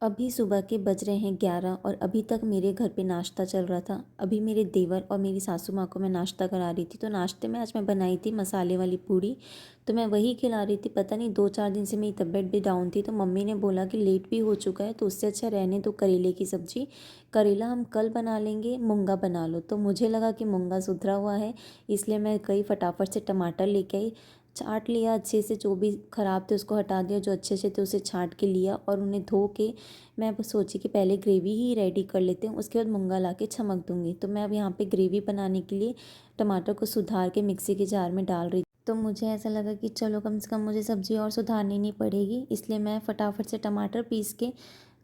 अभी सुबह के बज रहे हैं 11 और अभी तक मेरे घर पे नाश्ता चल रहा था। अभी मेरे देवर और मेरी सासू माँ को मैं नाश्ता करा रही थी। तो नाश्ते में आज मैं बनाई थी मसाले वाली पूड़ी। तो मैं वही खिला रही थी। पता नहीं 2-4 दिन से मेरी तबीयत भी डाउन थी, तो मम्मी ने बोला कि लेट भी हो चुका है तो उससे अच्छा रहने दो करेले की सब्ज़ी। करेला हम कल बना लेंगे, मूंगा बना लो। तो मुझे लगा कि मूंगा सुधरा हुआ है, इसलिए मैं गई फटाफट से टमाटर लेके आई, छाँट लिया अच्छे से, जो भी ख़राब थे उसको हटा दिया, जो अच्छे से थे उसे छाँट के लिया और उन्हें धो के मैं बस सोची कि पहले ग्रेवी ही रेडी कर लेते हैं, उसके बाद मूंगा ला के छमक दूँगी। तो मैं अब यहाँ पे ग्रेवी बनाने के लिए टमाटर को सुधार के मिक्सी के जार में डाल रही। तो मुझे ऐसा लगा कि चलो कम से कम मुझे सब्ज़ी और सुधारनी नहीं पड़ेगी, इसलिए मैं फटाफट से टमाटर पीस के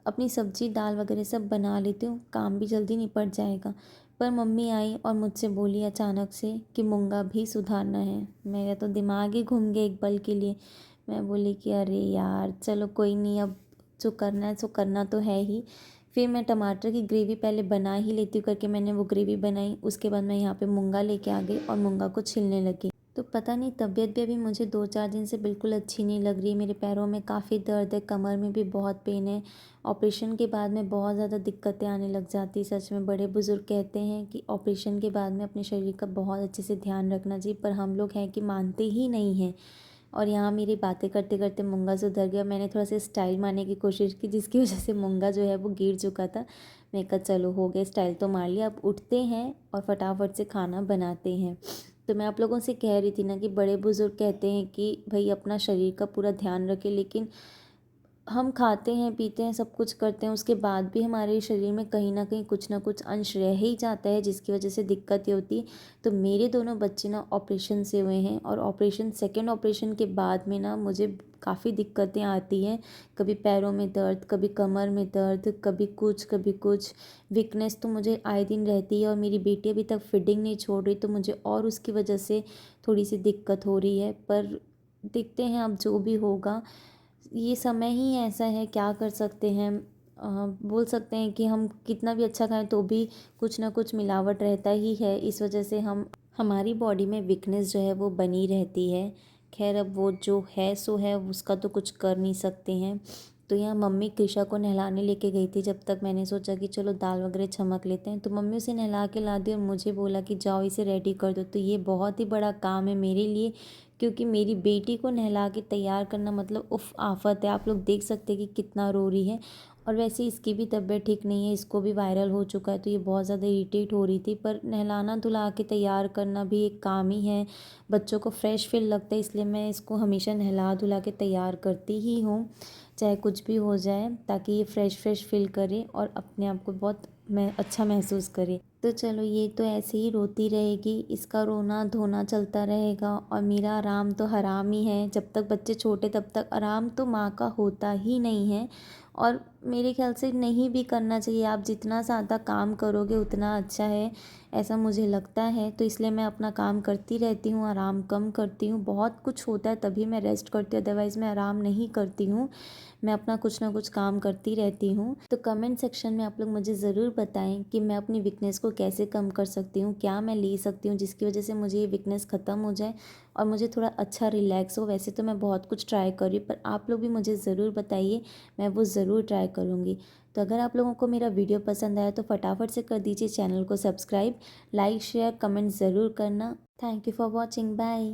अपनी सब्ज़ी दाल वगैरह सब बना लेती हूँ, काम भी जल्दी निपट जाएगा। पर मम्मी आई और मुझसे बोली अचानक से कि मूंगा भी सुधारना है। मेरा तो दिमाग ही घूम गया एक पल के लिए। मैं बोली कि अरे यार चलो कोई नहीं, अब जो करना है सो करना तो है ही। फिर मैं टमाटर की ग्रेवी पहले बना ही लेती हूँ करके मैंने वो ग्रेवी बनाई। उसके बाद मैं यहाँ पे मूंगा लेके आ गई और मूंगा को छीलने लगी। तो पता नहीं तबीयत भी अभी मुझे 2-4 दिन से बिल्कुल अच्छी नहीं लग रही। मेरे पैरों में काफ़ी दर्द है, कमर में भी बहुत पेन है। ऑपरेशन के बाद में बहुत ज़्यादा दिक्कतें आने लग जाती। सच में बड़े बुज़ुर्ग कहते हैं कि ऑपरेशन के बाद में अपने शरीर का बहुत अच्छे से ध्यान रखना चाहिए, पर हम लोग हैं कि मानते ही नहीं हैं। और यहाँ मेरी बातें करते करते मूंगा सुधर गया। मैंने थोड़ा सा स्टाइल मारने की कोशिश की, जिसकी वजह से मूंगा जो है वो गिर चुका था। मैं कहा चलो हो गया, स्टाइल तो मार लिया, अब उठते हैं और फटाफट से खाना बनाते हैं। तो मैं आप लोगों से कह रही थी ना कि बड़े बुज़ुर्ग कहते हैं कि भाई अपना शरीर का पूरा ध्यान रखें, लेकिन हम खाते हैं पीते हैं सब कुछ करते हैं, उसके बाद भी हमारे शरीर में कहीं ना कुछ अंश रह ही जाता है, जिसकी वजह से दिक्कत ये होती है। तो मेरे दोनों बच्चे ना ऑपरेशन से हुए हैं और ऑपरेशन सेकंड ऑपरेशन के बाद में ना मुझे काफ़ी दिक्कतें आती हैं। कभी पैरों में दर्द, कभी कमर में दर्द, कभी कुछ कभी कुछ। वीकनेस तो मुझे आए दिन रहती है और मेरी बेटी अभी तक फीडिंग नहीं छोड़ रही, तो मुझे और उसकी वजह से थोड़ी सी दिक्कत हो रही है। पर देखते हैं अब जो भी होगा, ये समय ही ऐसा है, क्या कर सकते हैं। बोल सकते हैं कि हम कितना भी अच्छा खाएं तो भी कुछ ना कुछ मिलावट रहता ही है, इस वजह से हम हमारी बॉडी में वीकनेस जो है वो बनी रहती है। खैर अब वो जो है सो है, उसका तो कुछ कर नहीं सकते हैं। तो यहाँ मम्मी कृषा को नहलाने लेके गई थी, जब तक मैंने सोचा कि चलो दाल वगैरह छमक लेते हैं। तो मम्मी उसे नहला के ला दी और मुझे बोला कि जाओ इसे रेडी कर दो। तो ये बहुत ही बड़ा काम है मेरे लिए, क्योंकि मेरी बेटी को नहला के तैयार करना मतलब उफ़ आफ़त है। आप लोग देख सकते हैं कि कितना रो रही है। और वैसे इसकी भी तबीयत ठीक नहीं है, इसको भी वायरल हो चुका है, तो ये बहुत ज़्यादा इरिटेट हो रही थी। पर नहलाना धुला के तैयार करना भी एक काम ही है, बच्चों को फ्रेश फील लगता है, इसलिए मैं इसको हमेशा नहला धुला के तैयार करती ही हूँ, चाहे कुछ भी हो जाए, ताकि ये फ्रेश फ्रेश फील करे और अपने आप को बहुत मैं अच्छा महसूस करे। तो चलो ये तो ऐसे ही रोती रहेगी, इसका रोना धोना चलता रहेगा और मेरा आराम तो हराम ही है। जब तक बच्चे छोटे तब तक आराम तो माँ का होता ही नहीं है, और मेरे ख्याल से नहीं भी करना चाहिए। आप जितना ज़्यादा काम करोगे उतना अच्छा है, ऐसा मुझे लगता है। तो इसलिए मैं अपना काम करती रहती हूँ, आराम कम करती हूँ। बहुत कुछ होता है तभी मैं रेस्ट करती हूँ, अदरवाइज़ मैं आराम नहीं करती हूँ। मैं अपना कुछ ना कुछ काम करती रहती हूँ। तो कमेंट सेक्शन में आप लोग मुझे ज़रूर बताएं कि मैं अपनी वीकनेस को कैसे कम कर सकती हूँ, क्या मैं ले सकती हूँ जिसकी वजह से मुझे ये वीकनेस ख़त्म हो जाए और मुझे थोड़ा अच्छा रिलैक्स हो। वैसे तो मैं बहुत कुछ ट्राई कर रही हूँ, पर आप लोग भी मुझे ज़रूर बताइए, मैं वो ज़रूर ट्राई करूँगी। तो अगर आप लोगों को मेरा वीडियो पसंद आया तो फटाफट से कर दीजिए चैनल को सब्सक्राइब, लाइक शेयर कमेंट ज़रूर करना। Thank you for watching, bye.